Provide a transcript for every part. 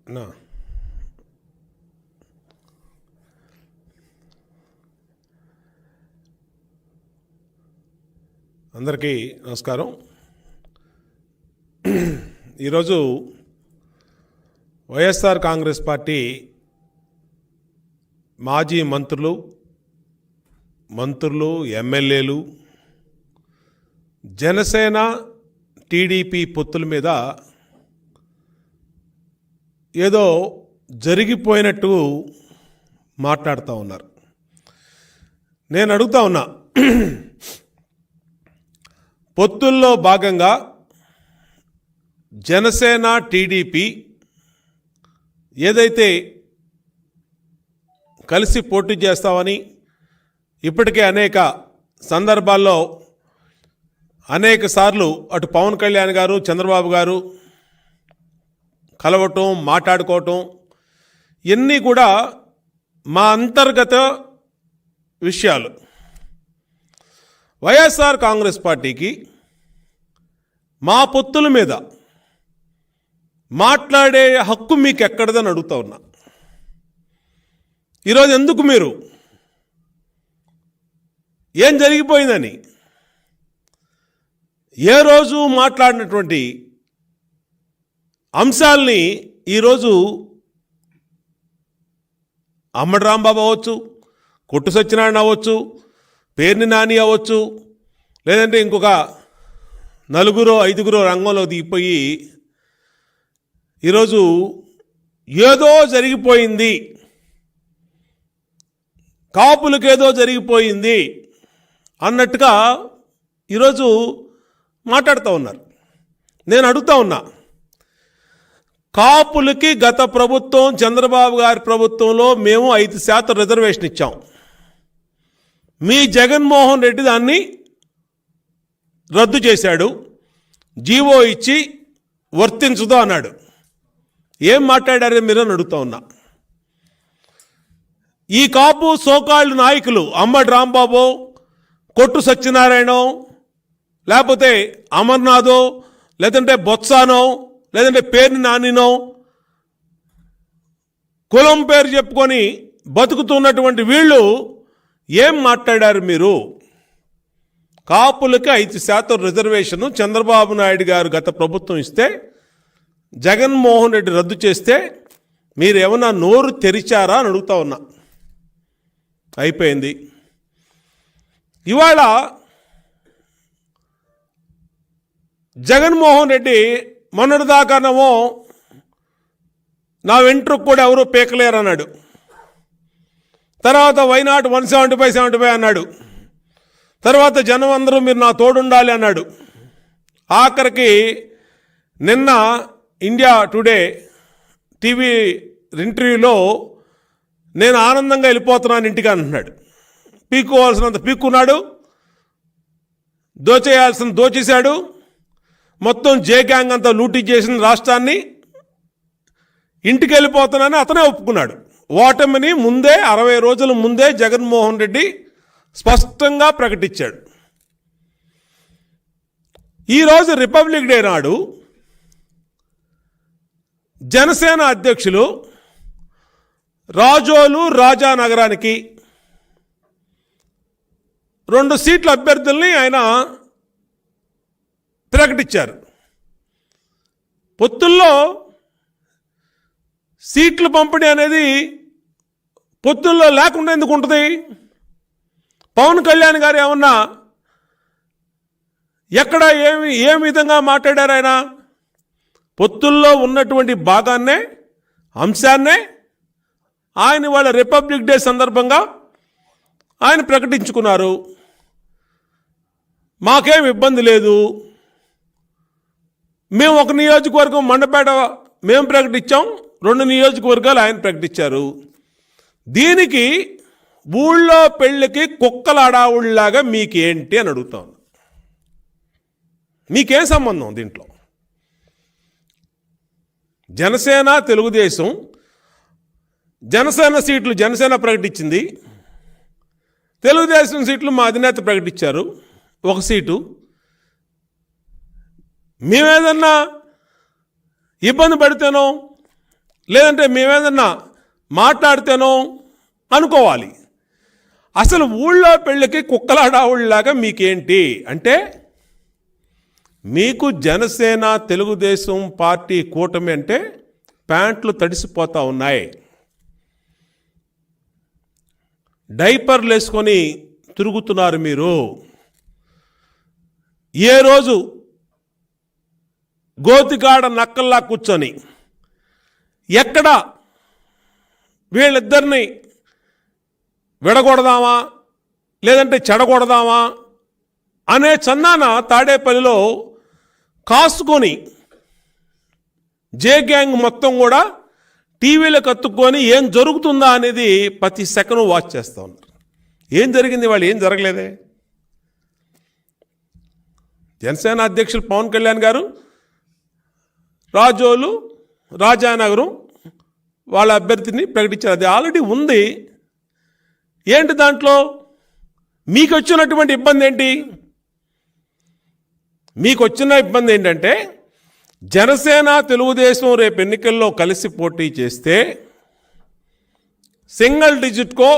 నా అందరికీ నమస్కారం. ఈరోజు వైఎస్ఆర్ కాంగ్రెస్ పార్టీ మాజీ మంత్రులు ఎమ్మెల్యేలు జనసేన టీడీపీ పొత్తుల మీద ఏదో జరిగిపోయినట్టు మాట్లాడుతూ ఉన్నారు. నేను అడుగుతా ఉన్నా, పొత్తుల్లో భాగంగా జనసేన టీడీపీ ఏదైతే కలిసి పోటీ చేస్తామని ఇప్పటికే అనేక సందర్భాల్లో అనేక సార్లు అటు పవన్ కళ్యాణ్ గారు చంద్రబాబు గారు కలవటం మాట్లాడుకోవటం ఇవన్నీ కూడా మా అంతర్గత విషయాలు. వైఎస్ఆర్ కాంగ్రెస్ పార్టీకి మా పొత్తుల మీద మాట్లాడే హక్కు మీకు ఎక్కడదని అడుగుతా ఉన్నా. ఈరోజు ఎందుకు మీరు ఏం జరిగిపోయిందని ఏ రోజు మాట్లాడినటువంటి అంశాలని ఈరోజు అమ్మడి రాంబాబు అవ్వచ్చు, కొట్టు సత్యనారాయణ అవ్వచ్చు, పేర్ని నాని అవ్వచ్చు, లేదంటే ఇంకొక 4-5 రంగంలో దిగిపోయి ఈరోజు ఏదో జరిగిపోయింది, కాపులకేదో జరిగిపోయింది అన్నట్టుగా ఈరోజు మాట్లాడుతూ ఉన్నారు. నేను అడుగుతా ఉన్నా, కాపులకి గత ప్రభుత్వం చంద్రబాబు గారి ప్రభుత్వంలో మేము 5% రిజర్వేషన్ ఇచ్చాం. మీ జగన్మోహన్ రెడ్డి దాన్ని రద్దు చేశాడు, జీవో ఇచ్చి వర్తించదు అన్నాడు. ఏం మాట్లాడారో మీరని అడుగుతా ఉన్నా. ఈ కాపు సోకాళ్ళు నాయకులు అమ్మడి రాంబాబు, కొట్టు సత్యనారాయణ, లేకపోతే అమర్నాథో, లేదంటే బొత్సానో, లేదంటే పేర్ని నానినో కులం పేరు చెప్పుకొని బతుకుతున్నటువంటి వీళ్ళు ఏం మాట్లాడారు మీరు? కాపులకి 5% రిజర్వేషను చంద్రబాబు నాయుడు గారు గత ప్రభుత్వం ఇస్తే జగన్మోహన్ రెడ్డి రద్దు చేస్తే మీరు ఏమన్నా నోరు తెరిచారా అని అడుగుతా ఉన్నా. అయిపోయింది. ఇవాళ జగన్మోహన్ రెడ్డి మొన్నటిదాకానేమో నా వెంట్రుకు కూడా ఎవరూ పీకలేరు అన్నాడు. తర్వాత వైనాట్ 175 అన్నాడు. తర్వాత జనం అందరూ మీరు నా తోడుండాలి అన్నాడు. ఆఖరికి నిన్న ఇండియా టుడే టీవీ ఇంటర్వ్యూలో నేను ఆనందంగా వెళ్ళిపోతున్నాను ఇంటికి అంటున్నాడు. పీక్కోవాల్సినంత పీక్కున్నాడు, దోచేయాల్సిన దోచేశాడు, మొత్తం జే గ్యాంగ్ అంతా లూటీ చేసిన రాష్ట్రాన్ని, ఇంటికి వెళ్ళిపోతున్నానని అతనే ఒప్పుకున్నాడు. ఓటమిని ముందే 60 రోజుల ముందే జగన్మోహన్ రెడ్డి స్పష్టంగా ప్రకటించాడు. ఈరోజు రిపబ్లిక్ డే నాడు జనసేన అధ్యక్షులు రాజానగరానికి 2 సీట్ల అభ్యర్థుల్ని ఆయన ప్రకటించారు. పొత్తుల్లో సీట్ల పంపిణీ అనేది పొత్తుల్లో లేకుండా ఎందుకు ఉంటుంది? పవన్ కళ్యాణ్ గారు ఏమన్నా ఎక్కడ ఏ విధంగా మాట్లాడారు? ఆయన పొత్తుల్లో ఉన్నటువంటి భాగాన్నే, అంశాన్నే ఆయన వాళ్ళ రిపబ్లిక్ డే సందర్భంగా ఆయన ప్రకటించుకున్నారు. మాకేం ఇబ్బంది లేదు, మేము ఒక నియోజకవర్గం మండపేట మేము ప్రకటించాం, 2 నియోజకవర్గాలు ఆయన ప్రకటించారు. దీనికి ఊళ్ళో పెళ్ళికి కుక్కల అడావుళ్ళలాగా మీకేంటి అని అడుగుతాను. మీకేం సంబంధం దీంట్లో? జనసేన తెలుగుదేశం, జనసేన సీట్లు జనసేన ప్రకటించింది, తెలుగుదేశం సీట్లు మా అధినేత ప్రకటించారు, 1 సీటు. మేమేదన్నా ఇబ్బంది పడితేనో లేదంటే మేమేదన్నా మాట్లాడితేనో అనుకోవాలి. అసలు ఊళ్ళో పెళ్ళికి కుక్కలాడావుళ్ళలాగా మీకేంటి అంటే, మీకు జనసేన తెలుగుదేశం పార్టీ కూటమి అంటే ప్యాంట్లు తడిసిపోతూ ఉన్నాయి. డైపర్లు వేసుకొని తిరుగుతున్నారు మీరు. ఏ రోజు గోతికాడ నక్కల్లా కూర్చొని ఎక్కడ వీళ్ళిద్దరిని విడగొడదామా లేదంటే చెడగొడదామా అనే చన్నాన తాడేపల్లిలో కాసుకొని జే గ్యాంగ్ మొత్తం కూడా టీవీలకు అతుక్కొని ఏం జరుగుతుందా అనేది ప్రతి సెకండ్ వాచ్ చేస్తూ ఉన్నారు. ఏం జరిగింది? వాళ్ళు ఏం జరగలేదే. జనసేన అధ్యక్షులు పవన్ కళ్యాణ్ గారు రాజోలు రాజానగరం వాళ్ళ అభ్యర్థిని ప్రకటించారు. అది ఆల్రెడీ ఉంది. ఏంటి దాంట్లో మీకు వచ్చినటువంటి ఇబ్బంది ఏంటి? మీకు వచ్చిన ఇబ్బంది ఏంటంటే, జనసేన తెలుగుదేశం రేపు ఎన్నికల్లో కలిసి పోటీ చేస్తే సింగిల్ డిజిట్కో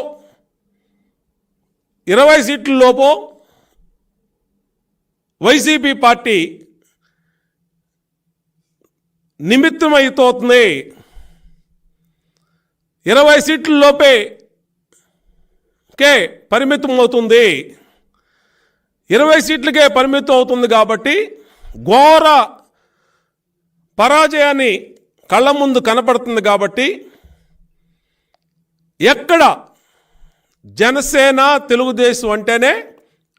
20 సీట్ల లోపో వైసీపీ పార్టీ నిమిత్తమైపోతుంది. 20 సీట్ల లోపే పరిమితం అవుతుంది. 20 సీట్లకే పరిమితం అవుతుంది కాబట్టి ఘోర పరాజయాన్ని కళ్ళ ముందు కనపడుతుంది. కాబట్టి ఎక్కడ జనసేన తెలుగుదేశం అంటేనే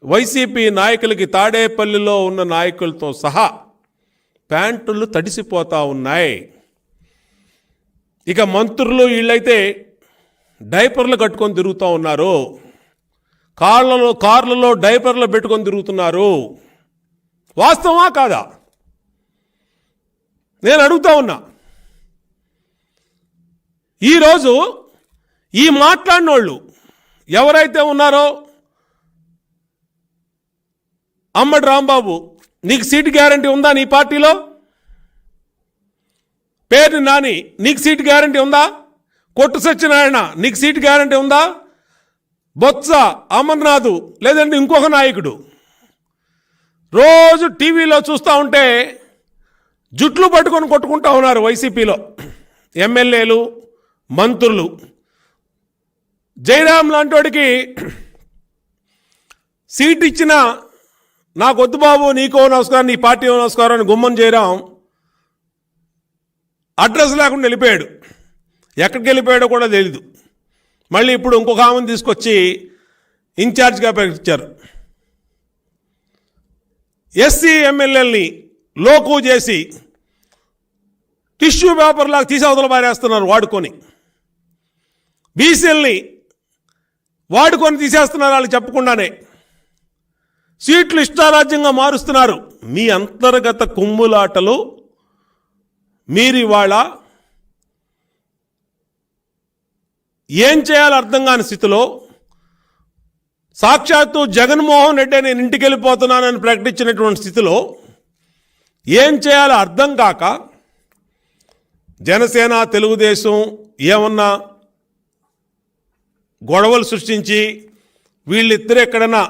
వైసీపీ నాయకులకి తాడేపల్లిలో ఉన్న నాయకులతో సహా ప్యాంటులు తడిసిపోతూ ఉన్నాయి. ఇక మంత్రులు వీళ్ళైతే డైపర్లు కట్టుకొని తిరుగుతూ ఉన్నారు. కార్లలో డైపర్లు పెట్టుకొని తిరుగుతున్నారు. వాస్తవమా కాదా? నేను అడుగుతా ఉన్నా. ఈరోజు ఈ మాట్లాడిన వాళ్ళు ఎవరైతే ఉన్నారో, అమ్మడి రాంబాబు, నీకు సీటు గ్యారంటీ ఉందా నీ పార్టీలో? పేరు నాని, నీకు సీటు గ్యారంటీ ఉందా? కొట్టు సత్యనారాయణ, నీకు సీటు గ్యారంటీ ఉందా? బొత్స, అమర్నాథ్, లేదంటే ఇంకొక నాయకుడు రోజు టీవీలో చూస్తూ ఉంటే జుట్లు పట్టుకొని కొట్టుకుంటా ఉన్నారు వైసీపీలో ఎమ్మెల్యేలు, మంత్రులు. జయరాం లాంటివాడికి సీట్ ఇచ్చిన నాకు వద్దు బాబు, నీకో నమస్కారం, నీ పార్టీ నమస్కారం అని గుమ్మం జయరాం అడ్రస్ లేకుండా వెళ్ళిపోయాడు. ఎక్కడికి వెళ్ళిపోయాడో కూడా తెలీదు. మళ్ళీ ఇప్పుడు ఇంకొక ఆమెను తీసుకొచ్చి ఇన్ఛార్జ్గా ప్రకటించారు. ఎస్సీ ఎమ్మెల్యేలని లోకు చేసి టిష్యూ పేపర్ లాగా తీసి అవతల పారేస్తున్నారు వాడుకొని. బీసీలని వాడుకొని తీసేస్తున్నారు వాళ్ళు చెప్పకుండానే. సీట్లు ఇష్టారాజ్యంగా మారుస్తున్నారు. మీ అంతర్గత కుమ్ములాటలు మీరు ఇవాళ ఏం చేయాలో అర్థం కాని స్థితిలో, సాక్షాత్తు జగన్మోహన్ రెడ్డి నేను ఇంటికి వెళ్ళిపోతున్నానని ప్రకటించినటువంటి స్థితిలో ఏం చేయాలో అర్థం కాక జనసేన తెలుగుదేశం ఏమన్నా గొడవలు సృష్టించి వీళ్ళిద్దరు ఎక్కడన్నా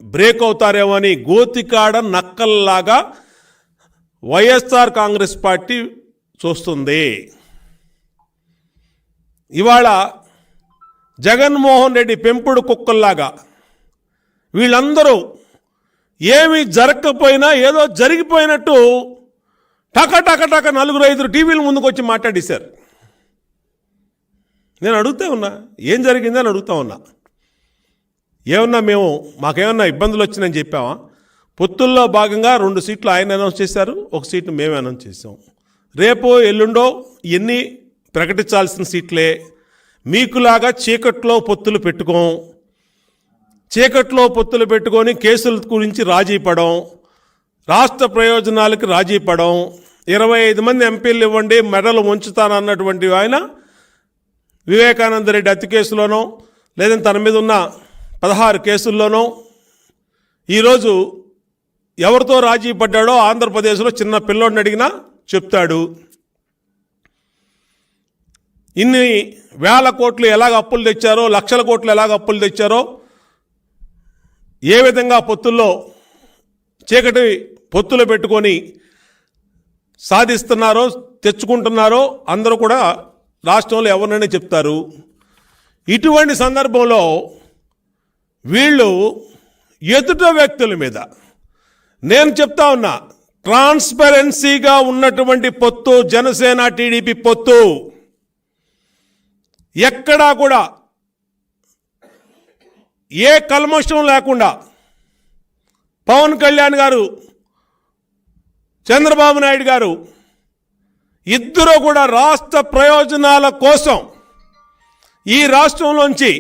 బ్రేక్ అవుతారేమో అని గోతికాడ నక్కల్లాగా వైఎస్ఆర్ కాంగ్రెస్ పార్టీ చూస్తుంది. ఇవాళ జగన్మోహన్ రెడ్డి పెంపుడు కుక్కల్లాగా వీళ్ళందరూ ఏమీ జరగకపోయినా ఏదో జరిగిపోయినట్టు టక 4-5 టీవీల ముందుకు వచ్చి మాట్లాడేశారు. నేను అడుగుతా ఉన్నా, ఏం జరిగిందని అడుగుతా ఉన్నా. ఏమన్నా మాకేమన్నా ఇబ్బందులు వచ్చినాయని చెప్పామా? పొత్తుల్లో భాగంగా 2 సీట్లు ఆయన అనౌన్స్ చేశారు, 1 సీటు మేము అనౌన్స్ చేసాం. రేపో ఎల్లుండో ఇవన్నీ ప్రకటించాల్సిన సీట్లే. మీకులాగా చీకట్లో పొత్తులు పెట్టుకొని కేసుల గురించి రాజీ పడం, రాష్ట్ర ప్రయోజనాలకు రాజీ పడం, 25 మంది ఎంపీలు ఇవ్వండి మెడలు ఉంచుతానన్నటువంటి ఆయన వివేకానంద రెడ్డి హత్య కేసులోనో లేదంటే తన మీద ఉన్న 16 కేసుల్లోనో ఈరోజు ఎవరితో రాజీ పడ్డాడో ఆంధ్రప్రదేశ్లో చిన్న పిల్లోడిని అడిగినా చెప్తాడు. ఇన్ని వేల కోట్లు ఎలాగ అప్పులు తెచ్చారో, లక్షల కోట్లు ఎలాగ అప్పులు తెచ్చారో, ఏ విధంగా పొత్తుల్లో చీకటి పొత్తులు పెట్టుకొని సాధిస్తున్నారో, తెచ్చుకుంటున్నారో అందరూ కూడా రాష్ట్రంలో ఎవరినైనా చెప్తారు. ఇటువంటి సందర్భంలో వీళ్ళు ఎదుట వ్యక్తుల మీద, నేను చెప్తా ఉన్నా, ట్రాన్స్పరెన్సీగా ఉన్నటువంటి పొత్తు జనసేన టీడీపీ పొత్తు, ఎక్కడా కూడా ఏ కల్మషం లేకుండా పవన్ కళ్యాణ్ గారు, చంద్రబాబు నాయుడు గారు ఇద్దరూ కూడా రాష్ట్ర ప్రయోజనాల కోసం ఈ రాష్ట్రంలోంచి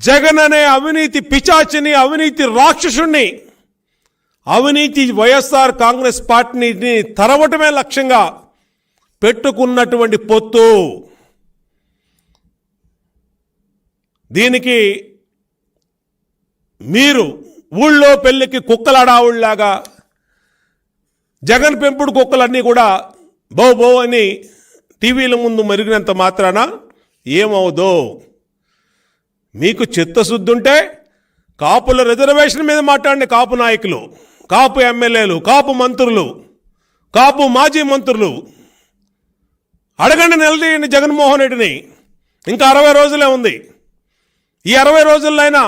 జగన్ అనే అవినీతి పిశాచిని, అవినీతి రాక్షసుణ్ణి, అవినీతి వైఎస్ఆర్ కాంగ్రెస్ పార్టీని తరవటమే లక్ష్యంగా పెట్టుకున్నటువంటి పొత్తు. దీనికి మీరు ఊళ్ళో పెళ్లికి కుక్కలాడావుళ్లాగా జగన్ పెంపుడు కుక్కలన్నీ కూడా బో బో అని టీవీల ముందు మరిగినంత మాత్రాన ఏమవుదో. మీకు చిత్తశుద్ధి ఉంటే కాపుల రిజర్వేషన్ మీద మాట్లాడండి. కాపు నాయకులు, కాపు ఎమ్మెల్యేలు, కాపు మంత్రులు, కాపు మాజీ మంత్రులు అడగండి, నిలదీయండి జగన్మోహన్ రెడ్డిని. ఇంకా 60 రోజులే ఉంది. ఈ 60 రోజులైనా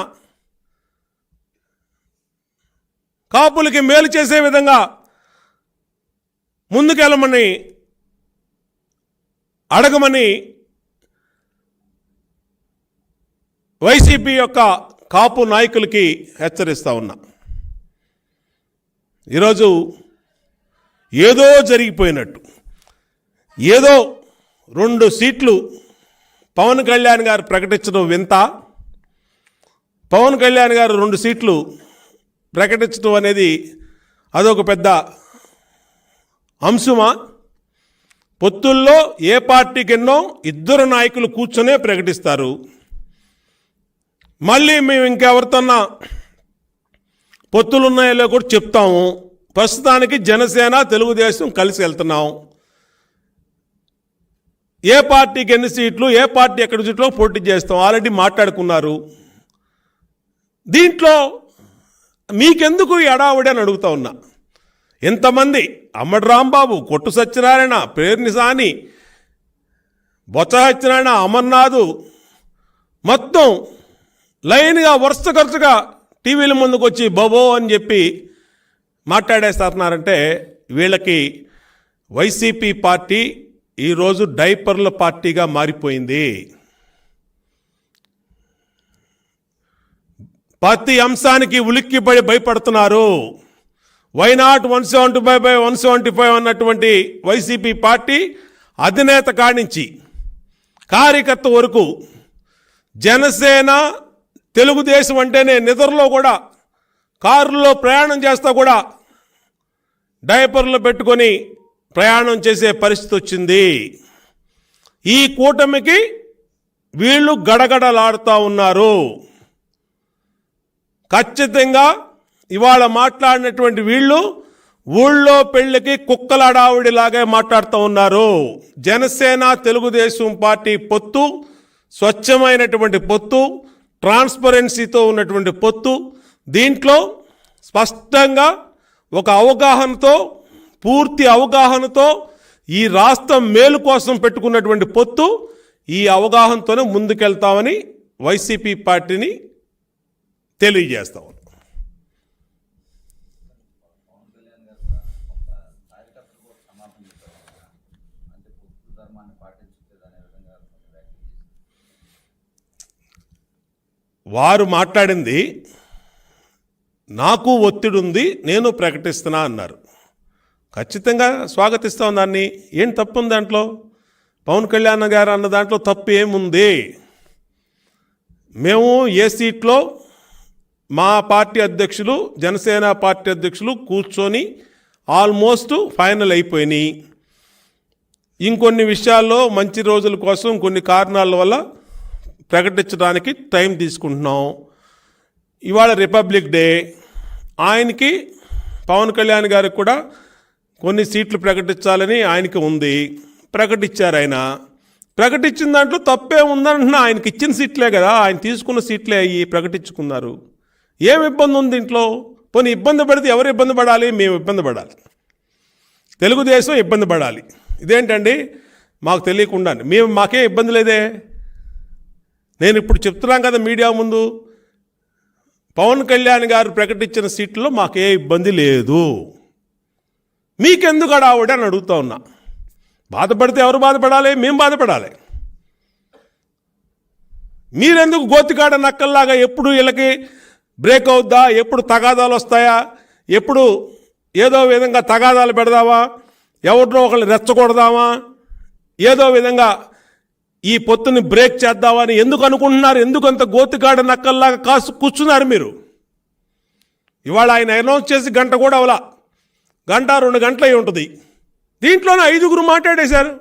కాపులకి మేలు చేసే విధంగా ముందుకెళ్ళమని అడగమని వైసీపీ యొక్క కాపు నాయకులకి హెచ్చరిస్తా ఉన్నా. ఈరోజు ఏదో జరిగిపోయినట్టు, ఏదో 2 సీట్లు పవన్ కళ్యాణ్ గారు ప్రకటించడం వింత. పవన్ కళ్యాణ్ గారు 2 సీట్లు ప్రకటించడం అనేది అదొక పెద్ద అంశమా? పొత్తుల్లో ఏ పార్టీకెన్నో 2 నాయకులు కూర్చొనే ప్రకటిస్తారు. మళ్ళీ మేము ఇంకెవరితోన్నా పొత్తులు ఉన్నాయో కూడా చెప్తాము. ప్రస్తుతానికి జనసేన, తెలుగుదేశం కలిసి వెళ్తున్నాం. ఏ పార్టీకి ఎన్ని సీట్లు, ఏ పార్టీ ఎక్కడి సీట్లో పోటీ చేస్తాం ఆల్రెడీ మాట్లాడుకున్నారు. దీంట్లో మీకెందుకు ఎడావుడి అని అడుగుతా ఉన్నా. ఎంతమంది అమ్మడి రాంబాబు, కొట్టు సత్యనారాయణ, పేర్ని సాని, బొత్స సత్యనారాయణ, అమర్నాథ్ మొత్తం లైన్గా వరుసగా టీవీల ముందుకు వచ్చి బబో అని చెప్పి మాట్లాడేస్తున్నారంటే వీళ్ళకి వైసీపీ పార్టీ ఈరోజు డైపర్ల పార్టీగా మారిపోయింది. ప్రతి అంశానికి ఉలిక్కిపడి భయపడుతున్నారు. వైనాట్ 175/175 అన్నటువంటి వైసీపీ పార్టీ అధినేత కానించి కార్యకర్త వరకు జనసేన, తెలుగుదేశం అంటేనే నిద్రలో కూడా, కారులో ప్రయాణం చేస్తా కూడా డైపర్లు పెట్టుకొని ప్రయాణం చేసే పరిస్థితి వచ్చింది. ఈ కూటమికి వీళ్ళు గడగడలాడుతూ ఉన్నారు. ఖచ్చితంగా ఇవాళ మాట్లాడినటువంటి వీళ్ళు ఊళ్ళో పెళ్లికి కుక్కలాడావిడిలాగే మాట్లాడుతూ ఉన్నారు. జనసేన, తెలుగుదేశం పార్టీ పొత్తు స్వచ్ఛమైనటువంటి పొత్తు, ట్రాన్స్పరెన్సీతో ఉన్నటువంటి పొత్తు. దీంట్లో స్పష్టంగా ఒక అవగాహనతో, పూర్తి అవగాహనతో ఈ రాష్ట్రం మేలు కోసం పెట్టుకున్నటువంటి పొత్తు. ఈ అవగాహనతోనే ముందుకెళ్తామని వైసీపీ పార్టీని తెలియజేస్తాం. వారు మాట్లాడింది నాకు ఒత్తిడి ఉంది, నేను ప్రకటిస్తున్నా అన్నారు. ఖచ్చితంగా స్వాగతిస్తాం దాన్ని. ఏం తప్పు ఉంది దాంట్లో? పవన్ కళ్యాణ్ గారు అన్న దాంట్లో తప్పు ఏముంది? మేము ఏ సీట్లో మా పార్టీ అధ్యక్షులు, జనసేన పార్టీ అధ్యక్షులు కూర్చొని ఆల్మోస్ట్ ఫైనల్ అయిపోయినాయి. ఇంకొన్ని విషయాల్లో మంచి రోజుల కోసం కొన్ని కారణాల వల్ల ప్రకటించడానికి టైం తీసుకుంటున్నాం. ఇవాళ రిపబ్లిక్ డే, ఆయనకి పవన్ కళ్యాణ్ గారికి కూడా కొన్ని సీట్లు ప్రకటించాలని ఆయనకి ఉంది. ప్రకటించారు ఆయన. ప్రకటించిన దాంట్లో తప్పే ఉందంటున్నా. ఆయనకి ఇచ్చిన సీట్లే కదా, ఆయన తీసుకున్న సీట్లే అయ్యి ప్రకటించుకున్నారు. ఏం ఇబ్బంది ఉంది దీంట్లో? పోనీ ఇబ్బంది పడితే ఎవరు ఇబ్బంది పడాలి? మేము ఇబ్బంది పడాలి, తెలుగుదేశం ఇబ్బంది పడాలి. ఇదేంటండి మాకు తెలియకుండా? మాకే ఇబ్బంది లేదే. నేను ఇప్పుడు చెప్తున్నాం కదా మీడియా ముందు, పవన్ కళ్యాణ్ గారు ప్రకటించిన సీట్లలో మాకే ఇబ్బంది లేదు. మీకెందుకు అడావుడి అని అడుగుతా ఉన్నా. బాధపడితే ఎవరు బాధపడాలి? మేము బాధపడాలి. మీరెందుకు గోతికాడ నక్కల్లాగా ఎప్పుడు వీళ్ళకి బ్రేక్ అవుద్దా, ఎప్పుడు తగాదాలు వస్తాయా, ఎప్పుడు ఏదో విధంగా తగాదాలు పెడదామా, ఎవరినో ఒకళ్ళు రెచ్చగొడదామా, ఏదో విధంగా ఈ పొత్తుని బ్రేక్ చేద్దామని ఎందుకు అనుకుంటున్నారు? ఎందుకు అంత గోతికాడ నక్కల్లాగా కాసు కూర్చున్నారు మీరు? ఇవాళ ఆయన అనౌన్స్ చేసి గంట కూడా అవలా, గంట 2 గంటలు అయి ఉంటుంది. దీంట్లోనే 5గురు మాట్లాడేశారు.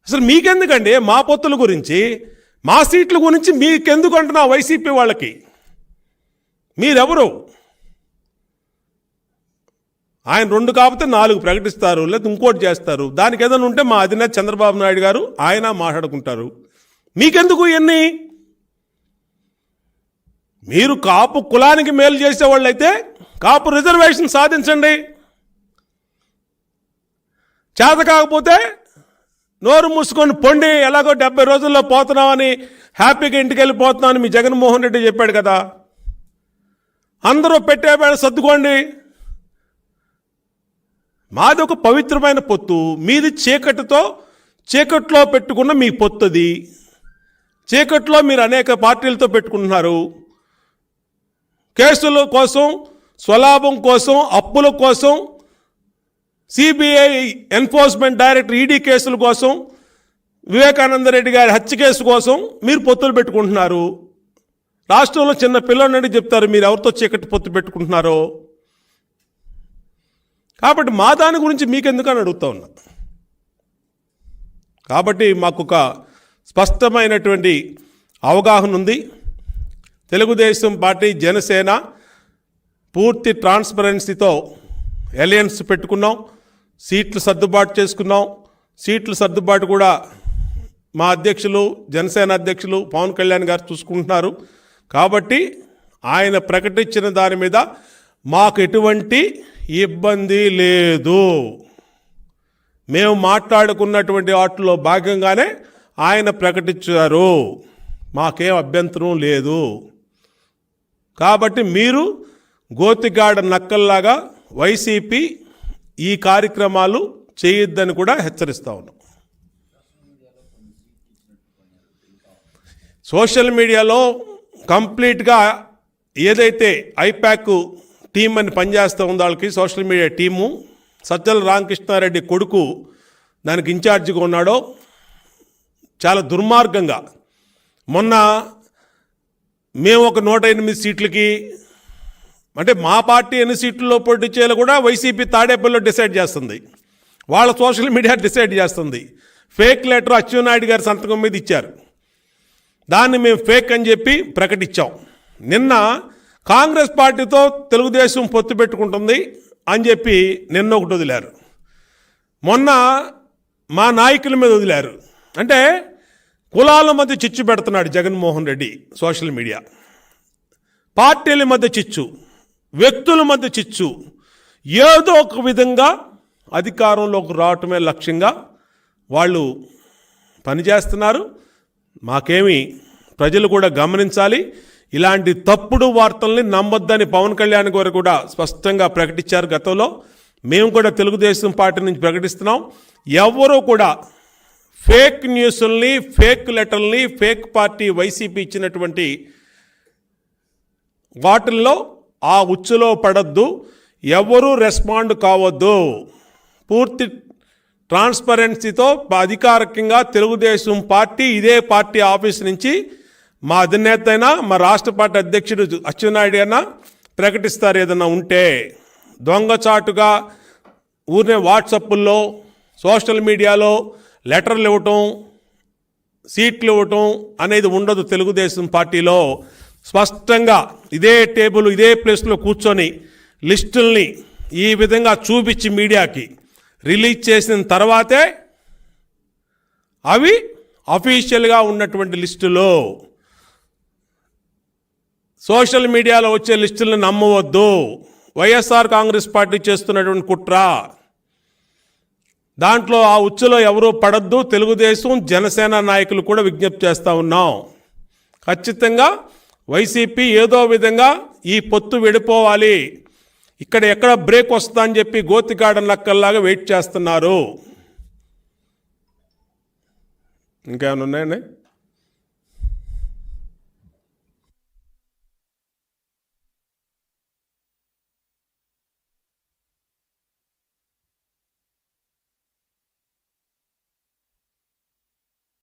అసలు మీకెందుకండి మా పొత్తుల గురించి, మా సీట్ల గురించి మీకెందుకు అంటున్నా? వైసీపీ వాళ్ళకి మీరెవరు? ఆయన 2 కాకపోతే 4 ప్రకటిస్తారు, లేదా ఇంకోటి చేస్తారు. దానికి ఏదైనా ఉంటే మా అధినేత చంద్రబాబు నాయుడు గారు ఆయన మాట్లాడుకుంటారు. మీకెందుకు ఇవన్నీ? మీరు కాపు కులానికి మేలు చేసేవాళ్ళు అయితే కాపు రిజర్వేషన్ సాధించండి. చేత కాకపోతే నోరు మూసుకొని పొండి, ఎలాగో 70 రోజుల్లో పోతున్నామని హ్యాపీగా ఇంటికి వెళ్ళిపోతున్నామని మీ జగన్మోహన్ రెడ్డి చెప్పాడు కదా. అందరూ పెట్టే సర్దుకోండి. మాది ఒక పవిత్రమైన పొత్తు, మీది చీకట్లో పెట్టుకున్న మీ పొత్తుది. చీకట్లో మీరు అనేక పార్టీలతో పెట్టుకుంటున్నారు. కేసుల కోసం, స్వలాభం కోసం, అప్పుల కోసం, సిబిఐ ఎన్ఫోర్స్మెంట్ డైరెక్టర్ ఈడీ కేసుల కోసం, వివేకానంద రెడ్డి గారి హత్య కేసు కోసం మీరు పొత్తులు పెట్టుకుంటున్నారు. రాష్ట్రంలో చిన్న పిల్లలని చెప్తారు మీరు ఎవరితో చీకటి పొత్తు పెట్టుకుంటున్నారో. కాబట్టి మా దాని గురించి మీకెందుకని అడుగుతా ఉన్నా. కాబట్టి మాకు ఒక స్పష్టమైనటువంటి అవగాహన ఉంది. తెలుగుదేశం పార్టీ, జనసేన పూర్తి ట్రాన్స్పరెన్సీతో అలయన్స్ పెట్టుకున్నాం. సీట్లు సర్దుబాటు చేసుకున్నాం. సీట్ల సర్దుబాటు కూడా మా అధ్యక్షులు, జనసేన అధ్యక్షులు పవన్ కళ్యాణ్ గారు చూసుకుంటున్నారు. కాబట్టి ఆయన ప్రకటించిన దాని మీద మాకు ఎటువంటి ఇబ్బంది లేదు. మేము మాట్లాడుకున్నటువంటి వాటిలో భాగంగానే ఆయన ప్రకటించారు. మాకేం అభ్యంతరం లేదు. కాబట్టి మీరు గోతిగాడ నక్కల్లాగా వైసీపీ ఈ కార్యక్రమాలు చేయొద్దని కూడా హెచ్చరిస్తా ఉన్నాం. సోషల్ మీడియాలో కంప్లీట్గా ఏదైతే ఐపాక్ టీం అని పనిచేస్తూ ఉందో వాళ్ళకి social media team, Sajjala Ramakrishna Reddy కొడుకు దానికి ఇన్ఛార్జిగా ఉన్నాడో, చాలా దుర్మార్గంగా మొన్న మేము ఒక 108 సీట్లకి, అంటే మా పార్టీ ఎన్ని సీట్లలో పోటీ చేయాలో కూడా వైసీపీ తాడేపల్లిలో డిసైడ్ చేస్తుంది. వాళ్ళ సోషల్ మీడియా డిసైడ్ చేస్తుంది. ఫేక్ లెటర్ అచ్చెన్నాయుడు గారి సంతకం మీద ఇచ్చారు. దాన్ని మేము ఫేక్ అని చెప్పి ప్రకటించాం. నిన్న కాంగ్రెస్ పార్టీతో తెలుగుదేశం పొత్తు పెట్టుకుంటుంది అని చెప్పి నిన్న ఒకటి వదిలారు. మొన్న మా నాయకుల మీద వదిలారు. అంటే కులాల మధ్య చిచ్చు పెడుతున్నాడు జగన్మోహన్ రెడ్డి. సోషల్ మీడియా పార్టీల మధ్య చిచ్చు, వ్యక్తుల మధ్య చిచ్చు, ఏదో ఒక విధంగా అధికారంలోకి రావటమే లక్ష్యంగా వాళ్ళు పనిచేస్తున్నారు. మాకేమి ప్రజలు కూడా గమనించాలి. ఇలాంటి తప్పుడు వార్తల్ని నమ్మొద్దని పవన్ కళ్యాణ్ గారు కూడా స్పష్టంగా ప్రకటించారు గతంలో. మేము కూడా తెలుగుదేశం పార్టీ నుంచి ప్రకటిస్తున్నాం. ఎవరూ కూడా ఫేక్ న్యూస్ల్ని, ఫేక్ లెటర్ని, ఫేక్ పార్టీ వైసీపీ ఇచ్చినటువంటి వాటిల్లో ఆ ఉచ్చులో పడద్దు. ఎవరూ రెస్పాండ్ కావద్దు. పూర్తి ట్రాన్స్పరెన్సీతో అధికారికంగా తెలుగుదేశం పార్టీ ఇదే పార్టీ ఆఫీస్ నుంచి మా అధినేత అయినా, మా రాష్ట్ర పార్టీ అధ్యక్షుడు అచ్చెన్నాయుడు అయినా ప్రకటిస్తారు. ఏదైనా ఉంటే దొంగచాటుగా ఊరినే వాట్సాప్ల్లో, సోషల్ మీడియాలో లెటర్లు ఇవ్వటం, సీట్లు ఇవ్వటం అనేది ఉండదు. తెలుగుదేశం పార్టీలో స్పష్టంగా ఇదే టేబుల్, ఇదే ప్లేస్లో కూర్చొని లిస్టుల్ని ఈ విధంగా చూపించి మీడియాకి రిలీజ్ చేసిన తర్వాతే అవి అఫీషియల్గా ఉన్నటువంటి లిస్టులో. సోషల్ మీడియాలో వచ్చే లిస్టులను నమ్మవద్దు. వైఎస్ఆర్ కాంగ్రెస్ పార్టీ చేస్తున్నటువంటి కుట్ర. దాంట్లో ఆ ఉచ్చులో ఎవరూ పడద్దు. తెలుగుదేశం జనసేన నాయకులు కూడా విజ్ఞప్తి చేస్తూ ఉన్నాం. ఖచ్చితంగా వైసీపీ ఏదో విధంగా ఈ పొత్తు విడిపోవాలి, ఇక్కడ ఎక్కడ బ్రేక్ వస్తుందా అని చెప్పి గోతికాడన్ లక్కల్లాగా వెయిట్ చేస్తున్నారు. ఇంకేమైనా ఉన్నాయండి?